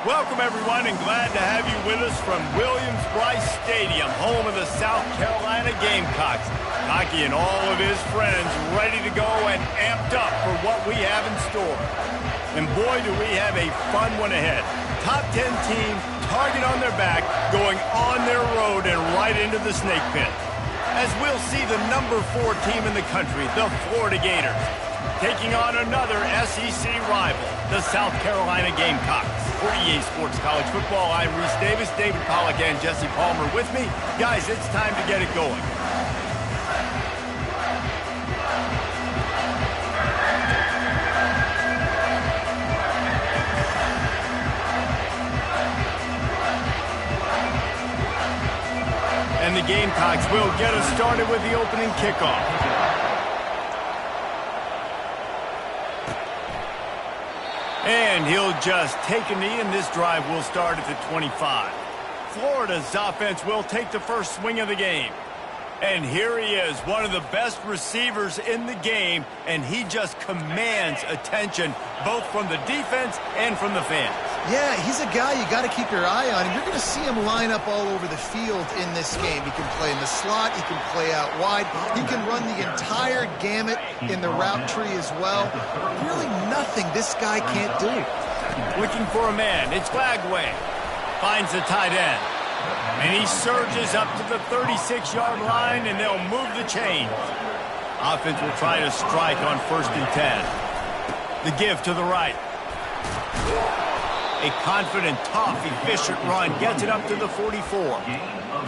Welcome, everyone, and glad to have you with us from Williams-Brice Stadium, home of the South Carolina Gamecocks. Hockey and all of his friends ready to go and amped up for what we have in store. And boy, do we have a fun one ahead. Top 10 team, target on their back, going on their road and right into the snake pit. As we'll see the number 4 team in the country, the Florida Gators, taking on another SEC rival, the South Carolina Gamecocks. For EA Sports College Football, I'm Reese Davis, David Pollack, and Jesse Palmer with me. Guys, it's time to get it going. And the Gamecocks will get us started with the opening kickoff. And he'll just take a knee, and this drive will start at the 25. Florida's offense will take the first swing of the game. And here he is, one of the best receivers in the game, and he just commands attention both from the defense and from the fans. Yeah, he's a guy you got to keep your eye on, and you're going to see him line up all over the field in this game. He can play in the slot, he can play out wide, he can run the entire gamut in the route tree as well. Really nothing this guy can't do. Looking for a man, it's Flagway. Finds the tight end. And he surges up to the 36-yard line, and they'll move the chains. Offense will try to strike on 1st and 10. The give to the right. A confident, tough, efficient run gets it up to the 44.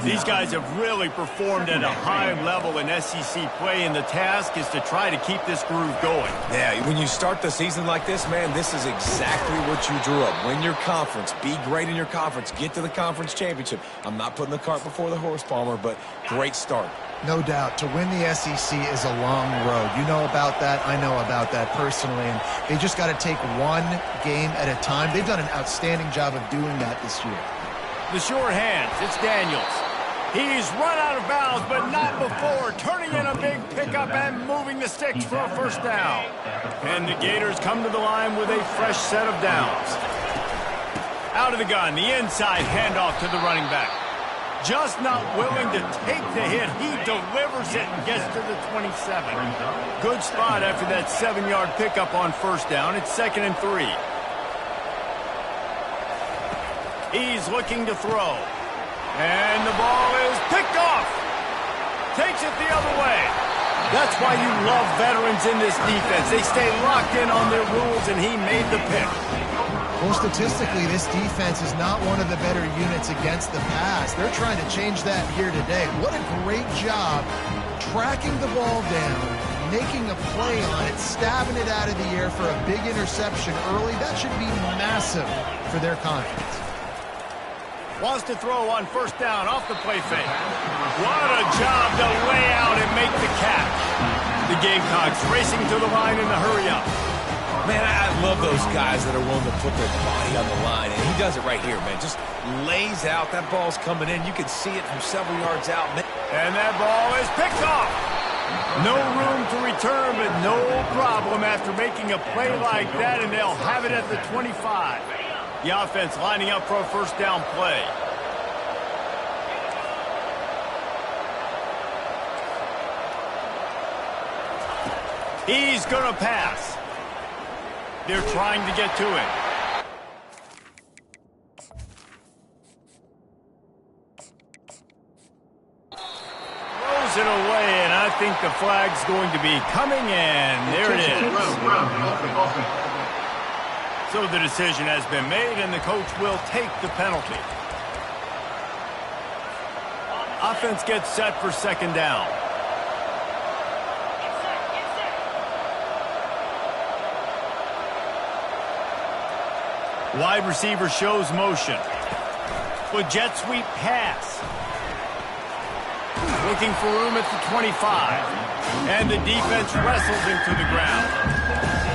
These guys have really performed at a high level in SEC play, and the task is to try to keep this groove going. Yeah, when you start the season like this, man, this is exactly what you drew up. Win your conference, be great in your conference, get to the conference championship. I'm not putting the cart before the horse, Palmer, but great start. No doubt. To win the SEC is a long road. You know about that. I know about that personally. And they just got to take one game at a time. They've done an outstanding job of doing that this year. The short hands. It's Daniels. He's run out of bounds, but not before turning in a big pickup and moving the sticks for a first down. And the Gators come to the line with a fresh set of downs. Out of the gun, the inside handoff to the running back. Just not willing to take the hit. He delivers it and gets to the 27. Good spot after that 7-yard pickup on first down. It's 2nd and 3. He's looking to throw. And the ball is picked off. Takes it the other way. That's why you love veterans in this defense. They stay locked in on their rules, and he made the pick. Well, statistically, this defense is not one of the better units against the pass. They're trying to change that here today. What a great job tracking the ball down, making a play on it, stabbing it out of the air for a big interception early. That should be massive for their confidence. Wants to throw on first down off the play fake. What a job to lay out and make the catch. The Gamecocks racing to the line in the hurry-up. Man, I love those guys that are willing to put their body on the line, and he does it right here, man. Just lays out. That ball's coming in. You can see it from several yards out. And that ball is picked off. No room to return, but no problem after making a play like that, and they'll have it at the 25. The offense lining up for a first down play. He's going to pass. They're trying to get to him. Throws it away, and I think the flag's going to be coming, and there it is. So the decision has been made, and the coach will take the penalty. Offense gets set for 2nd down. Wide receiver shows motion. With jet sweep pass. Looking for room at the 25. And the defense wrestles him to the ground.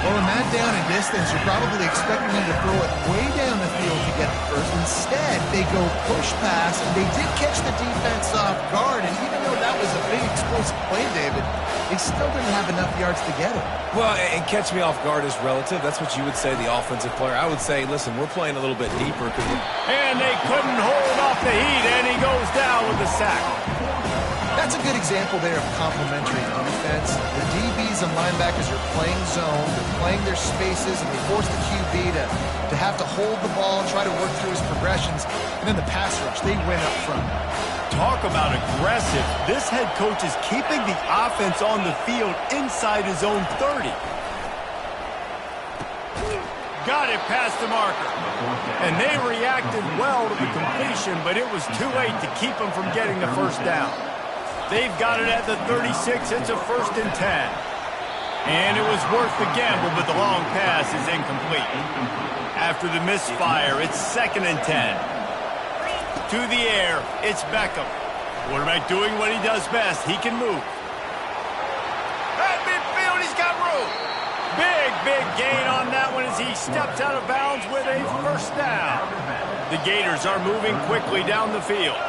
Well, in that down and distance, you're probably expecting him to throw it way down the field to get the first. Instead, they go push pass, and they did catch the defense off guard, and even though that was a big explosive play, David, they still didn't have enough yards to get it. Well, and catch me off guard is relative. That's what you would say, the offensive player. I would say, listen, we're playing a little bit deeper. And they couldn't hold off the heat, and he goes down with the sack. That's a good example there of complementary defense. The DBs and linebackers are playing zone, they're playing their spaces, and they force the QB to have to hold the ball and try to work through his progressions. And then the pass rush, they win up front. Talk about aggressive. This head coach is keeping the offense on the field inside his own 30. Got it past the marker. And they reacted well to the completion, but it was too late to keep them from getting the first down. They've got it at the 36. It's a 1st and 10. And it was worth the gamble, but the long pass is incomplete. After the misfire, it's 2nd and 10. To the air, it's Beckham. Quarterback doing what he does best. He can move. At midfield, he's got room. Big gain on that one as he steps out of bounds with a 1st down. The Gators are moving quickly down the field.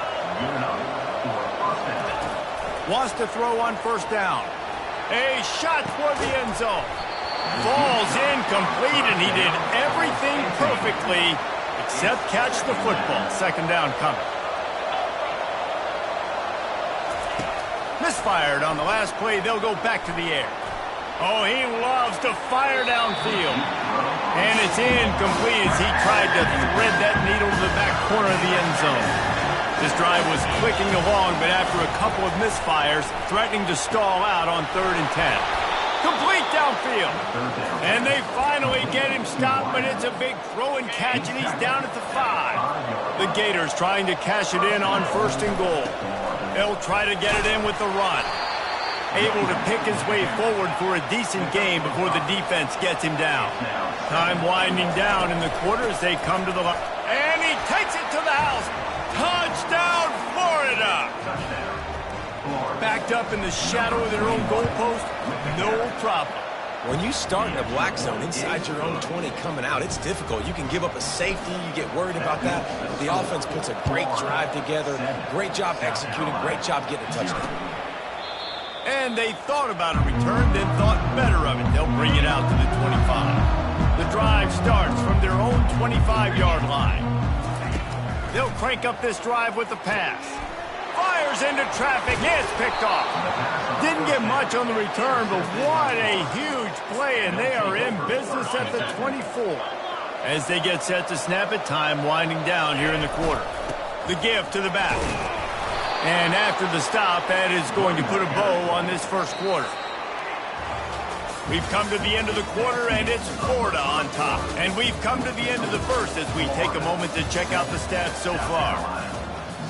Wants to throw on 1st down. A shot toward the end zone. Falls incomplete, and he did everything perfectly except catch the football. 2nd down coming. Misfired on the last play. They'll go back to the air. Oh, he loves to fire downfield. And it's incomplete as he tried to thread that needle to the back corner of the end zone. This drive was clicking along, but after a couple of misfires, threatening to stall out on 3rd and 10. Complete downfield. And they finally get him stopped, but it's a big throw and catch, and he's down at the 5. The Gators trying to cash it in on 1st and goal. They'll try to get it in with the run. Able to pick his way forward for a decent game before the defense gets him down. Time winding down in the quarter as they come to the line. And he takes it to the house. Touchdown, Florida! Backed up in the shadow of their own goalpost, no problem. When you start in the black zone inside your own 20 coming out, it's difficult. You can give up a safety. You get worried about that. The offense puts a great drive together. Great job executing. Great job getting a touchdown. And they thought about a return, then thought better of it. They'll bring it out to the 25. The drive starts from their own 25-yard line. They'll crank up this drive with the pass. Fires into traffic. It's picked off. Didn't get much on the return, but what a huge play, and they are in business at the 24. As they get set to snap it, time winding down here in the quarter. The give to the back. And after the stop, that is going to put a bow on this 1st quarter. We've come to the end of the quarter, and it's Florida on top. And we've come to the end of the 1st as we take a moment to check out the stats so far.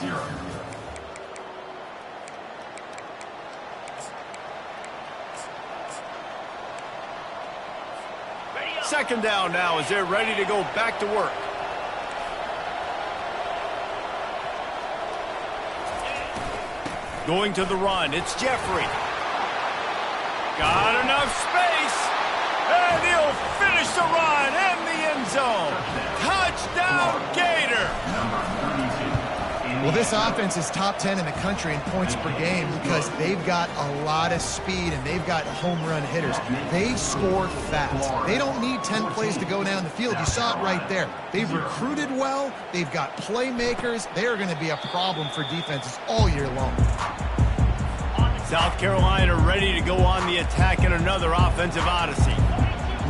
0. 2nd down now as they're ready to go back to work. Going to the run, it's Jeffrey. Got enough space, and he'll finish the run in the end zone. Touchdown, Gator! Well, this offense is top 10 in the country in points per game because they've got a lot of speed and they've got home run hitters. They score fast. They don't need 10 plays to go down the field. You saw it right there. They've recruited well. They've got playmakers. They are going to be a problem for defenses all year long. South Carolina ready to go on the attack in another offensive odyssey.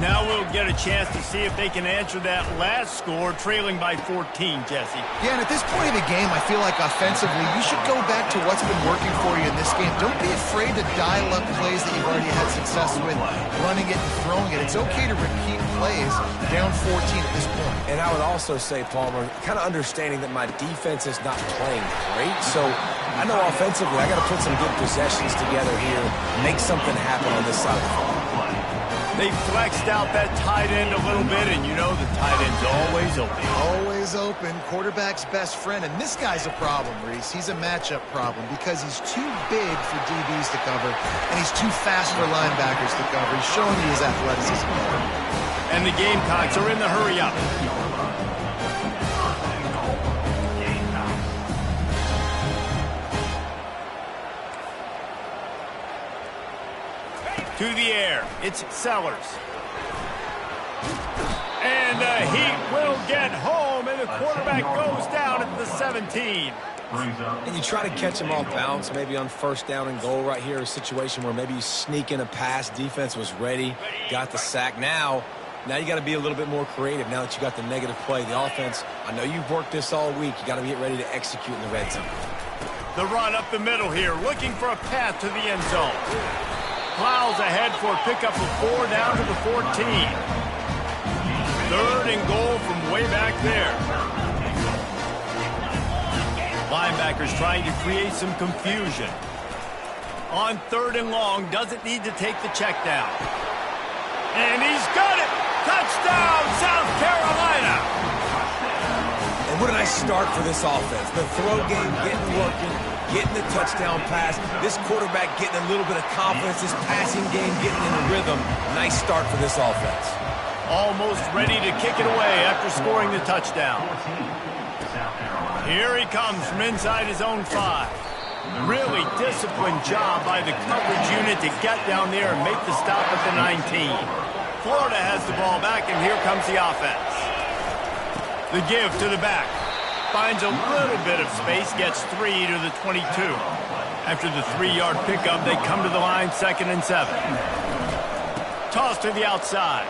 Now we'll get a chance to see if they can answer that last score, trailing by 14, Jesse. Yeah, and at this point of the game, I feel like offensively, you should go back to what's been working for you in this game. Don't be afraid to dial up plays that you've already had success with, running it and throwing it. It's okay to repeat plays down 14 at this point. And I would also say, Palmer, kind of understanding that my defense is not playing great, so I know offensively I got to put some good possessions together here, make something happen on this side of the ball. They flexed out that tight end a little bit, and you know the tight end's always open. Always open. Quarterback's best friend. And this guy's a problem, Reese. He's a matchup problem because he's too big for DBs to cover, and he's too fast for linebackers to cover. He's showing you his athleticism. And the Gamecocks are in the hurry-up. To the air, it's Sellers. And the Heat will get home, and the quarterback goes down at the 17. And you try to catch him off balance, maybe on first down and goal right here, a situation where maybe you sneak in a pass, defense was ready, got the sack. Now you got to be a little bit more creative now that you got the negative play. The offense, I know you've worked this all week. You got to get ready to execute in the red zone. The run up the middle here, looking for a path to the end zone. Plows ahead for a pickup of 4 down to the 14. 3rd and goal from way back there. Linebackers trying to create some confusion. On 3rd and long, doesn't need to take the check down. And he's got it! Touchdown, South Carolina! And what a nice start for this offense. The throw game getting working, getting the touchdown pass. This quarterback getting a little bit of confidence. This passing game getting in a rhythm. Nice start for this offense. Almost ready to kick it away after scoring the touchdown. Here he comes from inside his own 5. Really disciplined job by the coverage unit to get down there and make the stop at the 19. Florida has the ball back, and here comes the offense. The give to the back. Finds a little bit of space, gets 3 to the 22. After the 3-yard pickup, they come to the line 2nd and 7. Toss to the outside.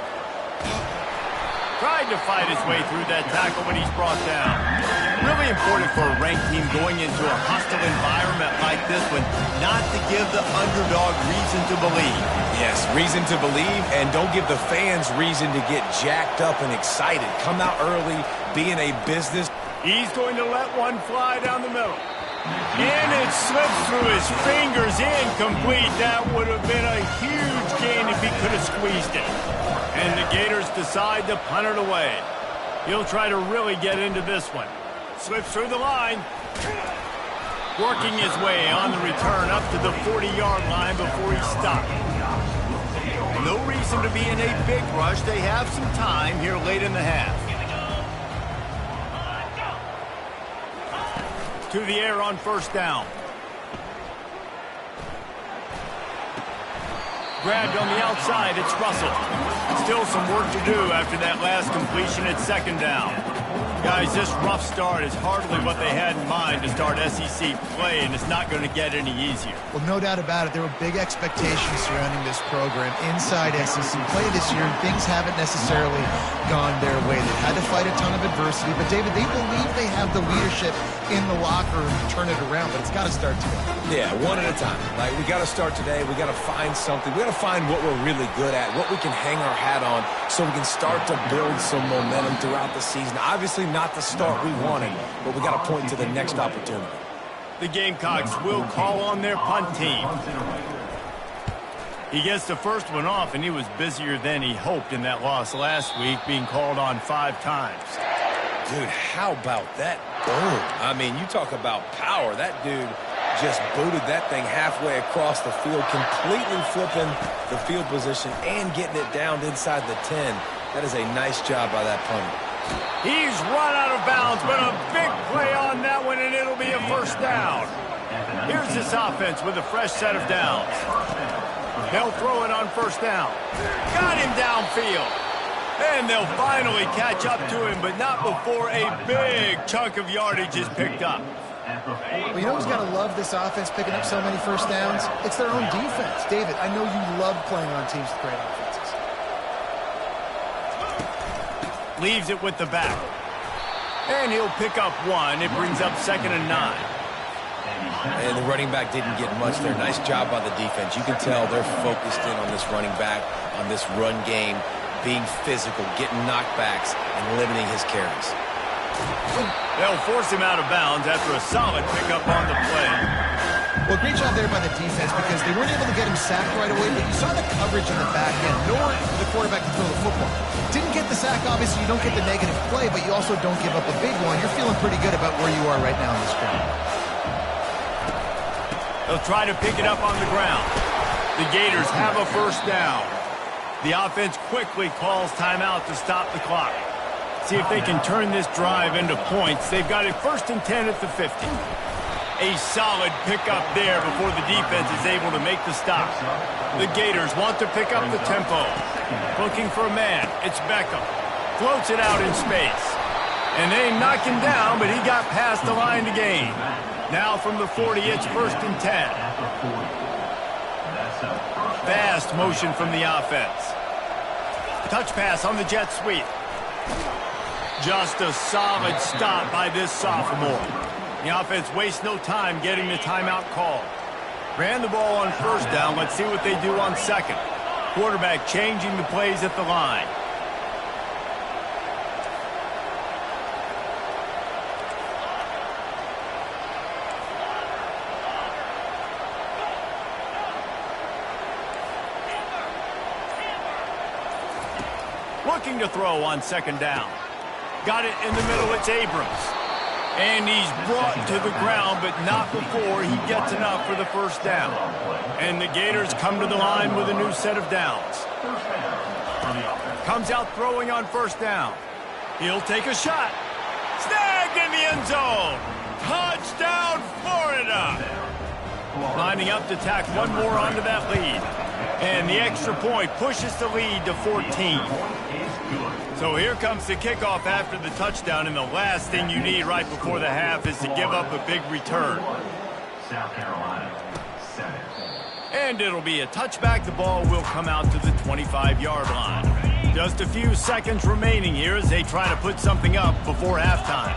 Tried to fight his way through that tackle, but he's brought down. Really important for a ranked team going into a hostile environment like this one not to give the underdog reason to believe. Yes, reason to believe, and don't give the fans reason to get jacked up and excited. Come out early, be in a business. He's going to let one fly down the middle. And it slips through his fingers, incomplete. That would have been a huge gain if he could have squeezed it. And the Gators decide to punt it away. He'll try to really get into this one. Slips through the line. Working his way on the return up to the 40-yard line before he stopped. No reason to be in a big rush. They have some time here late in the half. To the air on 1st down. Grabbed on the outside, it's Russell. Still some work to do after that last completion at 2nd down. Guys, this rough start is hardly what they had in mind to start SEC play, and it's not going to get any easier. Well, no doubt about it. There were big expectations surrounding this program inside SEC play this year, and things haven't necessarily gone their way. They've had to fight a ton of adversity, but, David, they believe they have the leadership in the locker room to turn it around, but it's got to start today. Yeah, one at a time. Like, we got to start today. We got to find something. We got to find what we're really good at, what we can hang our hat on, so we can start to build some momentum throughout the season. Obviously, not the start we wanted, but we got to point to the next opportunity. The Gamecocks will call on their punt team. He gets the first one off, and he was busier than he hoped in that loss last week, being called on 5 times. Dude, how about that boom? I mean, you talk about power. That dude just booted that thing halfway across the field, completely flipping the field position and getting it down inside the 10. That is a nice job by that punter. He's run out of bounds, but a big play on that one, and it'll be a 1st down. Here's this offense with a fresh set of downs. They'll throw it on 1st down. Got him downfield. And they'll finally catch up to him, but not before a big chunk of yardage is picked up. Well, you know who's got to love this offense picking up so many 1st downs? It's their own defense. David, I know you love playing on teams with great offenses. Leaves it with the back. And he'll pick up 1. It brings up 2nd and 9. And the running back didn't get much there. Nice job by the defense. You can tell they're focused in on this running back, on this run game, being physical, getting knockbacks, and limiting his carries. They'll force him out of bounds after a solid pickup on the play. Well, great job there by the defense because they weren't able to get him sacked right away, but you saw the coverage in the back end. Nor for the quarterback to throw the football. Didn't get the sack, obviously. You don't get the negative play, but you also don't give up a big one. You're feeling pretty good about where you are right now in this game. They'll try to pick it up on the ground. The Gators have a 1st down. The offense quickly calls timeout to stop the clock. See if they can turn this drive into points. They've got it 1st and 10 at the 50. A solid pickup there before the defense is able to make the stop. The Gators want to pick up the tempo. Looking for a man. It's Beckham. Floats it out in space. And they knock him down, but he got past the line to gain. Now from the 40, it's 1st and 10. Fast motion from the offense. Touch pass on the jet sweep. Just a solid stop by this sophomore. The offense wastes no time getting the timeout called. Ran the ball on 1st down. Let's see what they do on 2nd. Quarterback changing the plays at the line. Looking to throw on 2nd down. Got it in the middle, it's Abrams. And he's brought to the ground, but not before he gets enough for the 1st down. And the Gators come to the line with a new set of downs. Comes out throwing on 1st down. He'll take a shot. Snagged in the end zone. Touchdown, Florida. Lining up to tack one more onto that lead. And the extra point pushes the lead to 14. So here comes the kickoff after the touchdown, and the last thing you need right before the half is to give up a big return. South Carolina, 7. And it'll be a touchback. The ball will come out to the 25-yard line. Just a few seconds remaining here as they try to put something up before halftime.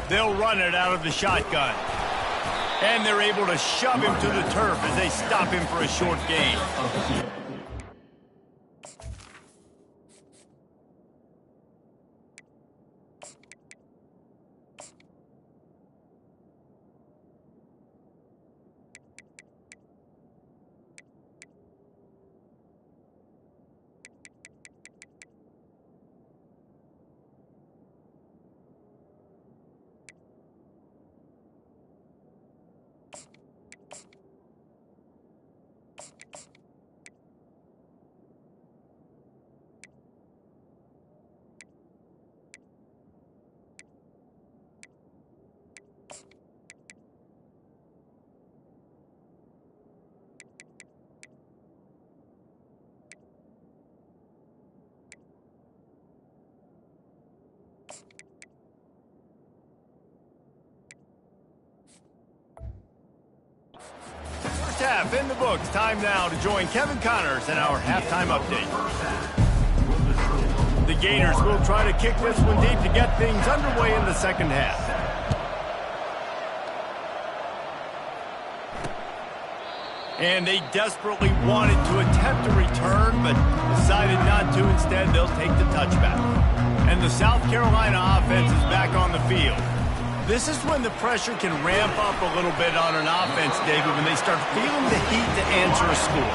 They'll run it out of the shotgun. And they're able to shove him to the turf as they stop him for a short gain. Half in the books. Time now to join Kevin Connors in our halftime update. The Gators will try to kick this one deep to get things underway in the 2nd half. And they desperately wanted to attempt a return, but decided not to. Instead, they'll take the touchback. And the South Carolina offense is back on the field. This is when the pressure can ramp up a little bit on an offense, David, when they start feeling the heat to answer a score.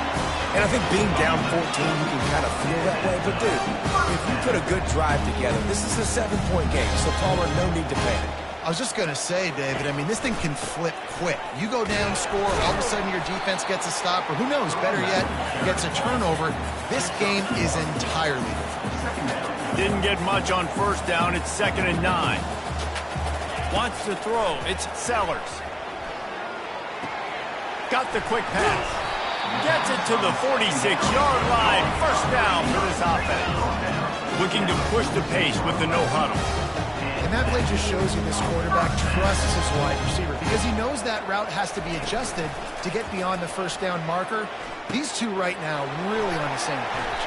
And I think being down 14, you can kind of feel that way. But, dude, if you put a good drive together, this is a 7-point game. So, Palmer, no need to panic. I was just going to say, David, I mean, this thing can flip quick. You go down, score, all of a sudden your defense gets a stop, or who knows, better yet, gets a turnover. This game is entirely different. Didn't get much on 1st down. It's 2nd and 9. Wants to throw. It's Sellers. Got the quick pass. Gets it to the 46-yard line. 1st down for this offense. Looking to push the pace with the no huddle. And that play just shows you this quarterback trusts his wide receiver because he knows that route has to be adjusted to get beyond the 1st down marker. These two right now really on the same page.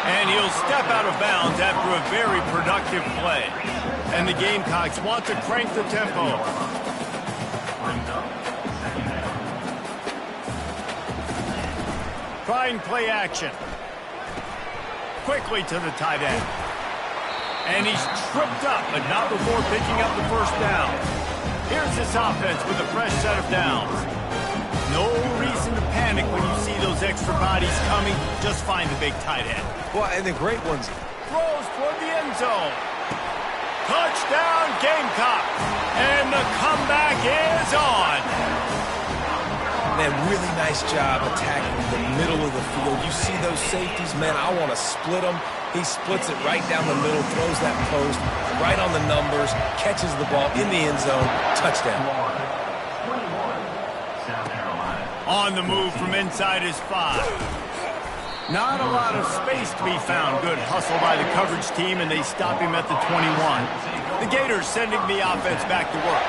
And he'll step out of bounds after a very productive play. And the Gamecocks want to crank the tempo. Trying play action. Quickly to the tight end. And he's tripped up, but not before picking up the 1st down. Here's this offense with a fresh set of downs. No reason to panic when you see those extra bodies coming. Just find the big tight end. Well, and the great ones. Throws toward the end zone. Touchdown, Gamecocks. And the comeback is on. Man, really nice job attacking the middle of the field. You see those safeties, man, I want to split them. He splits it right down the middle, throws that post, right on the numbers, catches the ball in the end zone, touchdown. On the move from inside his 5. Not a lot of space to be found. Good hustle by the coverage team, and they stop him at the 21. The Gators sending the offense back to work.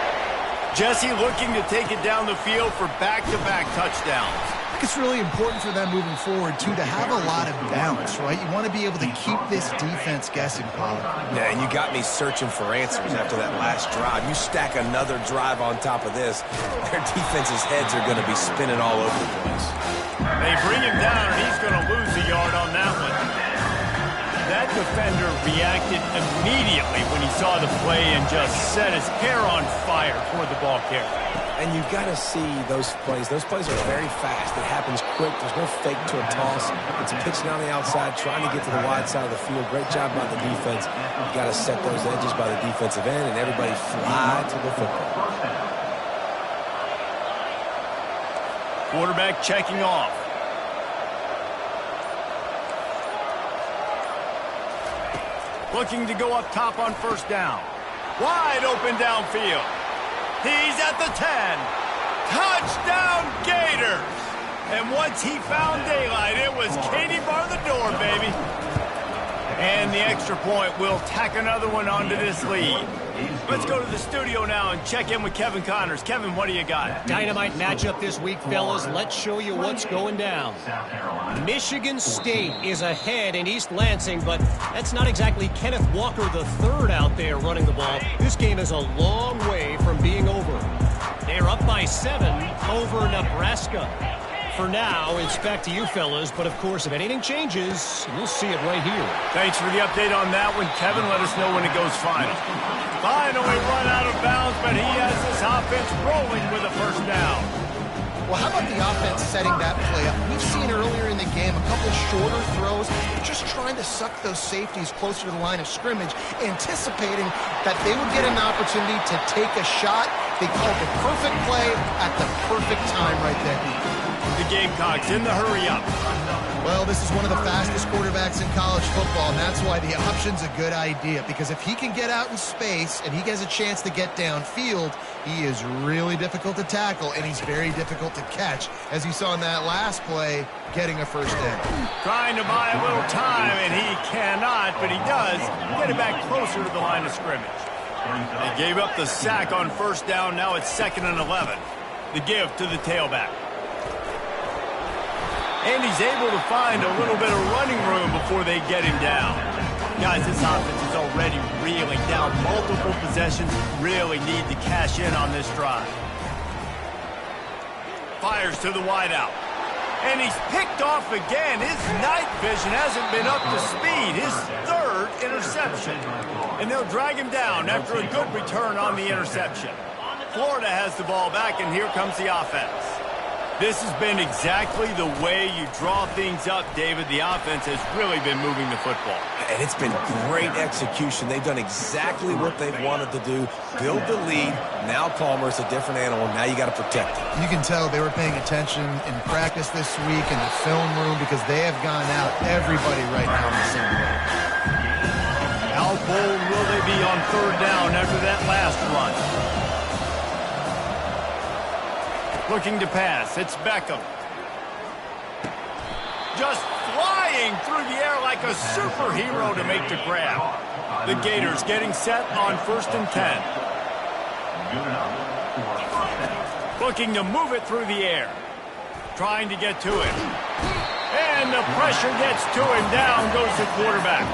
Jesse looking to take it down the field for back-to-back touchdowns. I think it's really important for them moving forward, too, to have a lot of balance, right? You want to be able to keep this defense guessing, Pollard. Yeah, and you got me searching for answers after that last drive. You stack another drive on top of this, their defense's heads are going to be spinning all over the place. They bring him down, and he's going to lose a yard on that one. That defender reacted immediately when he saw the play and just set his hair on fire toward the ball carrier. And you've got to see those plays. Those plays are very fast. It happens quick. There's no fake to a toss. It's pitching on the outside, trying to get to the wide side of the field. Great job by the defense. You've got to set those edges by the defensive end, and everybody fly to the football. Quarterback checking off. Looking to go up top on first down. Wide open downfield. He's at the 10. Touchdown Gators! And once he found daylight, it was Katie bar the door, baby. And the extra point will tack another one onto this lead. Let's go to the studio now and check in with Kevin Connors. Kevin, what do you got? Dynamite matchup this week, fellas. Let's show you what's going down. Michigan State is ahead in East Lansing, but that's not exactly Kenneth Walker III out there running the ball. This game is a long way from being over. They're up by 7 over Nebraska. For now, it's back to you, fellas, but of course, if anything changes, you'll see it right here. Thanks for the update on that one, Kevin. Let us know when it goes final. Finally run out of bounds, but he has this offense rolling with a first down. Well, how about the offense setting that play up? We've seen earlier in the game a couple shorter throws, just trying to suck those safeties closer to the line of scrimmage, anticipating that they would get an opportunity to take a shot. They called the perfect play at the perfect time right there. The Gamecocks in the hurry-up. Well, this is one of the fastest quarterbacks in college football, and that's why the option's a good idea, because if he can get out in space and he gets a chance to get downfield, he is really difficult to tackle, and he's very difficult to catch, as you saw in that last play, getting a first down. Trying to buy a little time, and he cannot, but he does get it back closer to the line of scrimmage. They gave up the sack on first down. Now it's 2nd and 11. The give to the tailback. And he's able to find a little bit of running room before they get him down. Guys, this offense is already reeling down multiple possessions. Really need to cash in on this drive. Fires to the wideout. And he's picked off again. His night vision hasn't been up to speed. His 3rd interception. And they'll drag him down after a good return on the interception. Florida has the ball back, and here comes the offense. This has been exactly the way you draw things up, David. The offense has really been moving the football. And it's been great execution. They've done exactly what they've wanted to do. Build the lead. Now Palmer's a different animal. Now you got to protect it. You can tell they were paying attention in practice this week in the film room, because they have gone out everybody right now in the same way. How bold will they be on 3rd down after that last run? Looking to pass. It's Beckham. Just flying through the air like a superhero to make the grab. The Gators getting set on 1st and 10. Looking to move it through the air. Trying to get to him. And the pressure gets to him. Down goes the quarterback.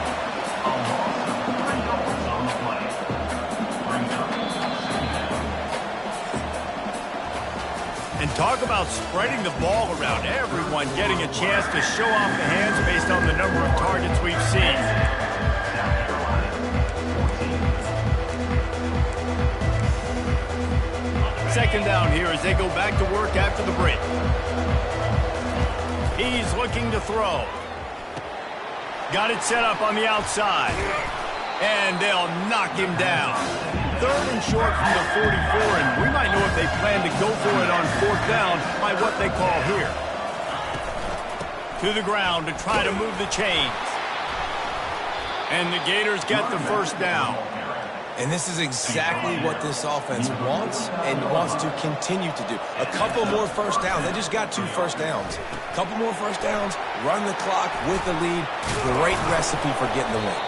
And talk about spreading the ball around. Everyone getting a chance to show off the hands based on the number of targets we've seen. Second down here as they go back to work after the break. He's looking to throw. Got it set up on the outside. And they'll knock him down. 3rd and short from the 44, and we might know if they plan to go for it on 4th down by what they call here. To the ground to try to move the chains. And the Gators get the 1st down. And this is exactly what this offense wants and wants to continue to do. A couple more 1st downs. They just got 2 1st downs. A couple more 1st downs, run the clock with the lead. Great recipe for getting the win.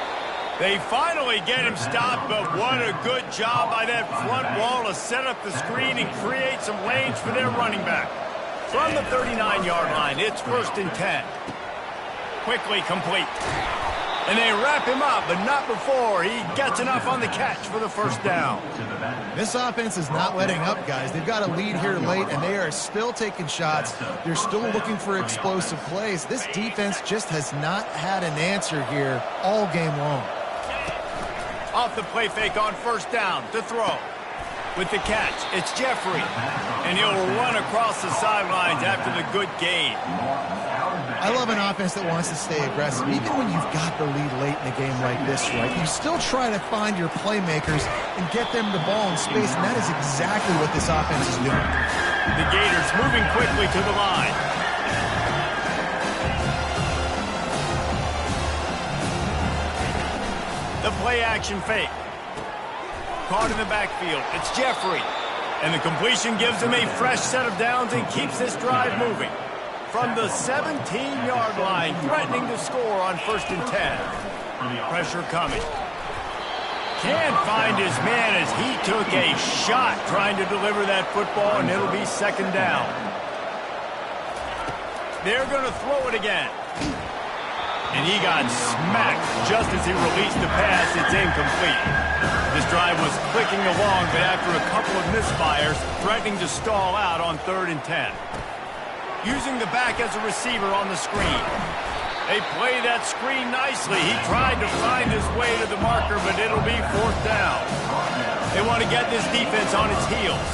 They finally get him stopped, but what a good job by that front wall to set up the screen and create some lanes for their running back. From the 39-yard line, it's 1st and 10. Quickly complete. And they wrap him up, but not before he gets enough on the catch for the 1st down. This offense is not letting up, guys. They've got a lead here late, and they are still taking shots. They're still looking for explosive plays. This defense just has not had an answer here all game long. Off the play fake on 1st down to throw. With the catch, it's Jeffrey. And he'll run across the sidelines after the good gain. I love an offense that wants to stay aggressive. Even when you've got the lead late in a game like this, right, you still try to find your playmakers and get them the ball in space, and that is exactly what this offense is doing. The Gators moving quickly to the line. The play action fake. Caught in the backfield. It's Jeffrey. And the completion gives him a fresh set of downs and keeps this drive moving. From the 17-yard line, threatening to score on 1st and 10. Pressure coming. Can't find his man as he took a shot trying to deliver that football, and it'll be 2nd down. They're going to throw it again. And he got smacked just as he released the pass. It's incomplete. This drive was clicking along, but after a couple of misfires, threatening to stall out on 3rd and 10. Using the back as a receiver on the screen. They play that screen nicely. He tried to find his way to the marker, but it'll be 4th down. They want to get this defense on its heels.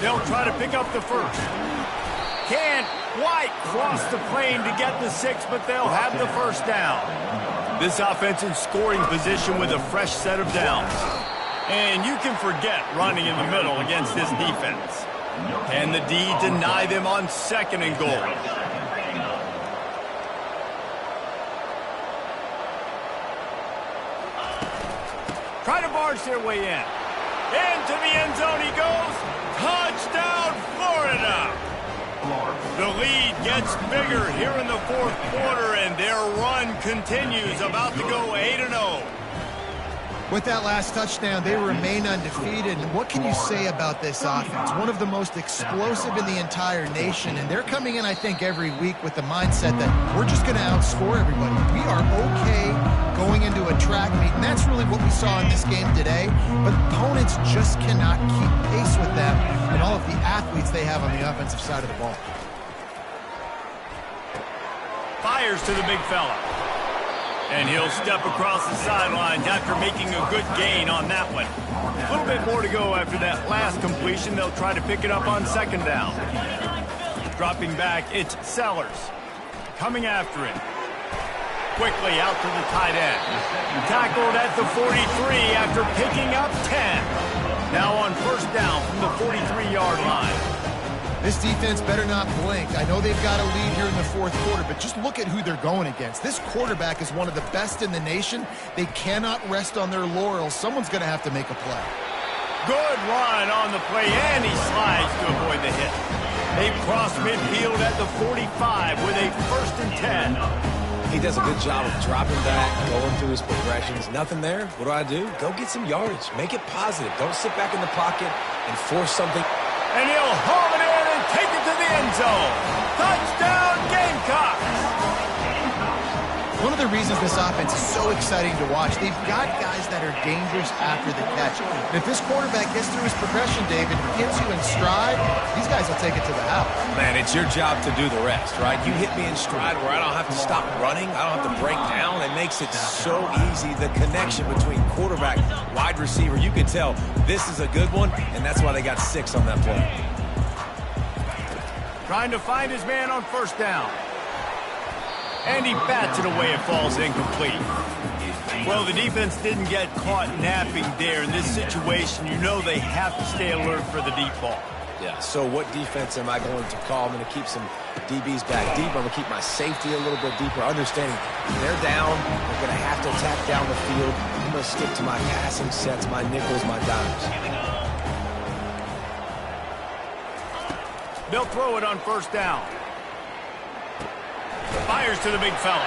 They'll try to pick up the 1st. Can't quite cross the plane to get the 6, but they'll have the 1st down. This offense in scoring position with a fresh set of downs. And you can forget running in the middle against this defense. Can the D deny them on 2nd and goal? Try to barge their way in. Into the end zone he goes. Touchdown, Florida! The lead gets bigger here in the 4th quarter, and their run continues, about to go 8-0. With that last touchdown, they remain undefeated. And what can you say about this offense? One of the most explosive in the entire nation. And they're coming in, I think, every week with the mindset that we're just going to outscore everybody. We are okay going into a track meet. And that's really what we saw in this game today. But opponents just cannot keep pace with them and all of the athletes they have on the offensive side of the ball. Fires to the big fella. And he'll step across the sidelines after making a good gain on that one. A little bit more to go after that last completion. They'll try to pick it up on 2nd down. Dropping back, it's Sellers. Coming after it. Quickly out to the tight end. Tackled at the 43 after picking up 10. Now on 1st down from the 43-yard line. This defense better not blink. I know they've got a lead here in the 4th quarter, but just look at who they're going against. This quarterback is one of the best in the nation. They cannot rest on their laurels. Someone's going to have to make a play. Good run on the play, and he slides to avoid the hit. They cross midfield at the 45 with a 1st and 10. He does a good job of dropping back, going through his progressions. Nothing there. What do? Go get some yardage. Make it positive. Don't sit back in the pocket and force something. And he'll haul it in and take it to the end zone. Touchdown, Gamecocks! One of the reasons this offense is so exciting to watch, they've got guys that are dangerous after the catch. And if this quarterback gets through his progression, David, gets you in stride, these guys will take it to the house. Man, it's your job to do the rest, right? You hit me in stride where I don't have to stop running. I don't have to break down. It makes it so easy. The connection between quarterback, wide receiver, you can tell this is a good one, and that's why they got 6 on that play. Trying to find his man on 1st down. And he bats it away. It falls incomplete. Well, the defense didn't get caught napping there. In this situation, you know they have to stay alert for the deep ball. Yeah, so what defense am I going to call? I'm going to keep some DBs back deep. I'm going to keep my safety a little bit deeper, understanding they're down. They're going to have to attack down the field. I'm going to stick to my passing sets, my nickels, my dimes. They'll throw it on first down. Fires to the big fella.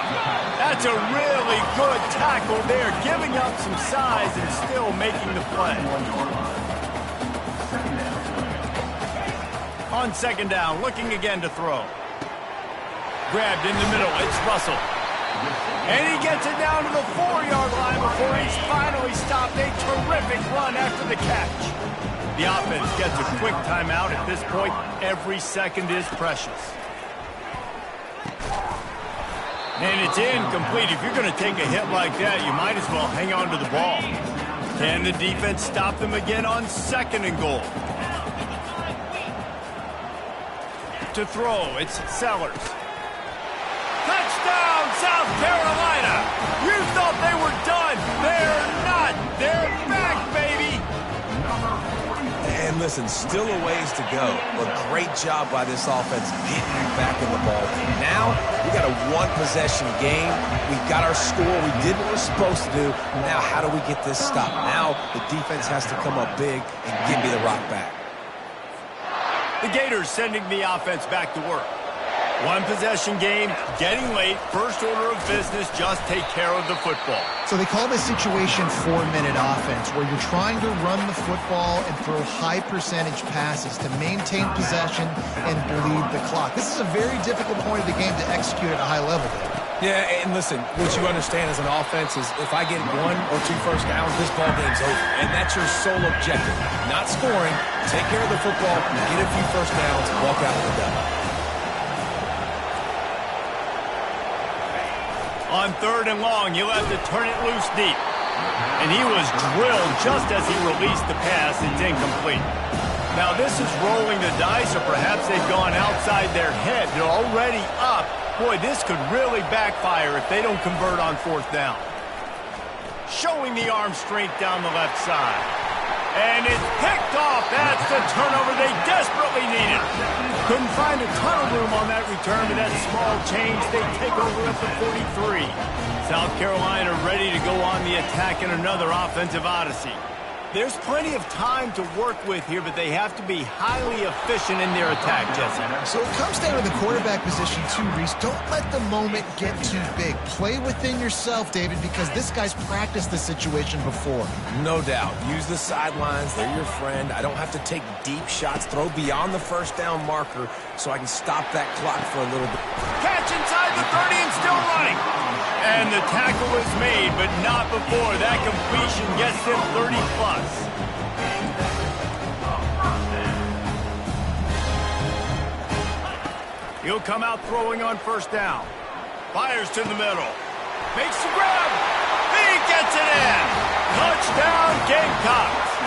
That's a really good tackle there, giving up some size and still making the play. On second down, looking again to throw. Grabbed in the middle, it's Russell. And he gets it down to the 4-yard line before he's finally stopped. A terrific run after the catch. The offense gets a quick timeout. At this point, every second is precious. And it's incomplete. If you're going to take a hit like that, you might as well hang on to the ball. Can the defense stop them again on second and goal? To throw, it's Sellers. Touchdown, South Carolina! You thought they were done. They're not. They're back, baby! And listen, still a ways to go. A great job by this offense getting you back in the ball. Now, we got a one-possession game. We got our score. We did what we're supposed to do. Now, how do we get this stopped? Now, the defense has to come up big and give me the rock back. The Gators sending the offense back to work. One-possession game, getting late. First order of business, just take care of the football. So they call this situation 4-minute offense, where you're trying to run the football and throw high-percentage passes to maintain possession and bleed the clock. This is a very difficult point of the game to execute at a high level. Yeah, and listen, what you understand as an offense is if I get 1 or 2 first downs, this ball game's over. And that's your sole objective. Not scoring, take care of the football, get a few first downs, walk out with the dub. On third and long, you'll have to turn it loose deep. And he was drilled just as he released the pass. It's incomplete. Now, this is rolling the dice, or perhaps they've gone outside their head. They're already up. Boy, this could really backfire if they don't convert on fourth down. Showing the arm strength down the left side. And it's picked off. That's the turnover they desperately needed. Couldn't find a ton of room on that return, but that small change, they take over at the 43. South Carolina ready to go on the attack in another offensive odyssey. There's plenty of time to work with here, but they have to be highly efficient in their attack, Jesse. So it comes down to the quarterback position too, Reese. Don't let the moment get too big. Play within yourself, David, because this guy's practiced this situation before. No doubt. Use the sidelines. They're your friend. I don't have to take deep shots. Throw beyond the first down marker so I can stop that clock for a little bit. Catch inside the 30 and still running. And the tackle is made, but not before. That completion gets him 30+. He'll come out throwing on first down. Fires to the middle. Makes the grab. He gets it in. Touchdown, Gamecocks.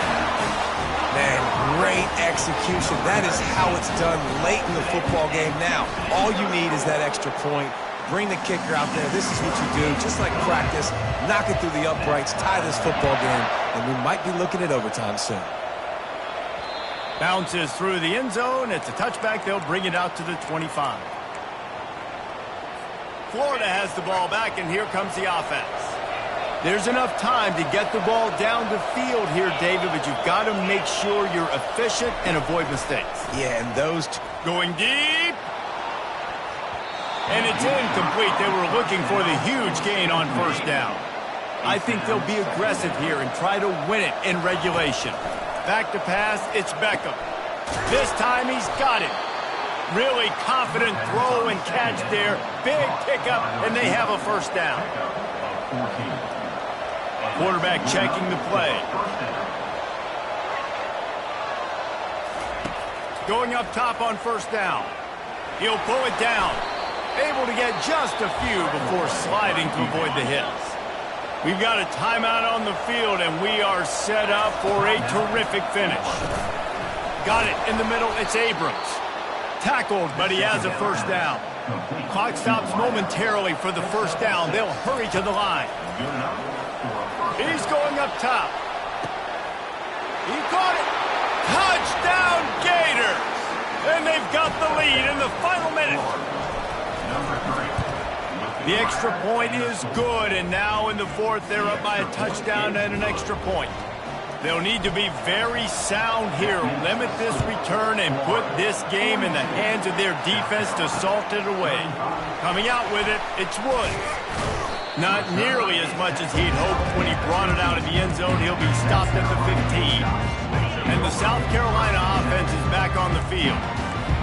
Man, great execution. That is how it's done late in the football game. Now, all you need is that extra point. Bring the kicker out there. This is what you do. Just like practice, knock it through the uprights, tie this football game, and we might be looking at overtime soon. Bounces through the end zone. It's a touchback. They'll bring it out to the 25. Florida has the ball back, and here comes the offense. There's enough time to get the ball down the field here, David, but you've got to make sure you're efficient and avoid mistakes. Yeah, and those going deep. And it's incomplete. They were looking for the huge gain on first down. I think they'll be aggressive here and try to win it in regulation. Back to pass, it's Beckham. This time he's got it. Really confident throw and catch there. Big pickup, and they have a first down. Quarterback checking the play. Going up top on first down. He'll pull it down. Able to get just a few before sliding to avoid the hits. We've got a timeout on the field, and we are set up for a terrific finish. Got it in the middle. It's Abrams. Tackled, but he has a first down. Clock stops momentarily for the first down. They'll hurry to the line. He's going up top. He caught it. Touchdown, Gators! And they've got the lead in the final minute. The extra point is good, and now in the fourth, they're up by a touchdown and an extra point. They'll need to be very sound here, limit this return, and put this game in the hands of their defense to salt it away. Coming out with it, it's Woods. Not nearly as much as he'd hoped when he brought it out of the end zone. He'll be stopped at the 15. And the South Carolina offense is back on the field.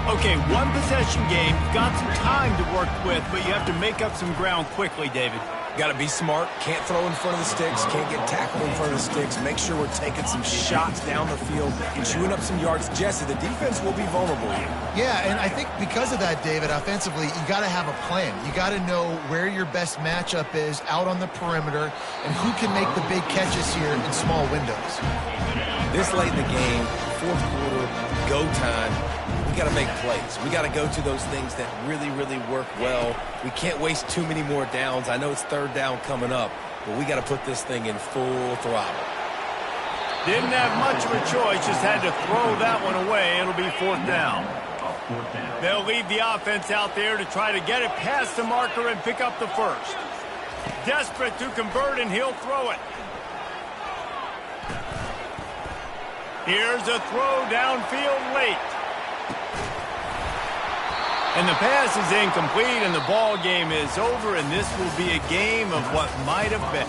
Okay, one possession game, got some time to work with, but you have to make up some ground quickly, David. Got to be smart. Can't throw in front of the sticks. Can't get tackled in front of the sticks. Make sure we're taking some shots down the field and chewing up some yards. Jesse, the defense will be vulnerable here. Yeah, and I think because of that, David, offensively, you got to have a plan. You got to know where your best matchup is out on the perimeter and who can make the big catches here in small windows. This late in the game, fourth quarter, go time, we got to make plays. We got to go to those things that really, really work well. We can't waste too many more downs. I know it's third down coming up, but we got to put this thing in full throttle. Didn't have much of a choice, just had to throw that one away. It'll be fourth down. They'll leave the offense out there to try to get it past the marker and pick up the first. Desperate to convert, and he'll throw it. Here's a throw downfield late. And the pass is incomplete, and the ball game is over, and this will be a game of what might have been.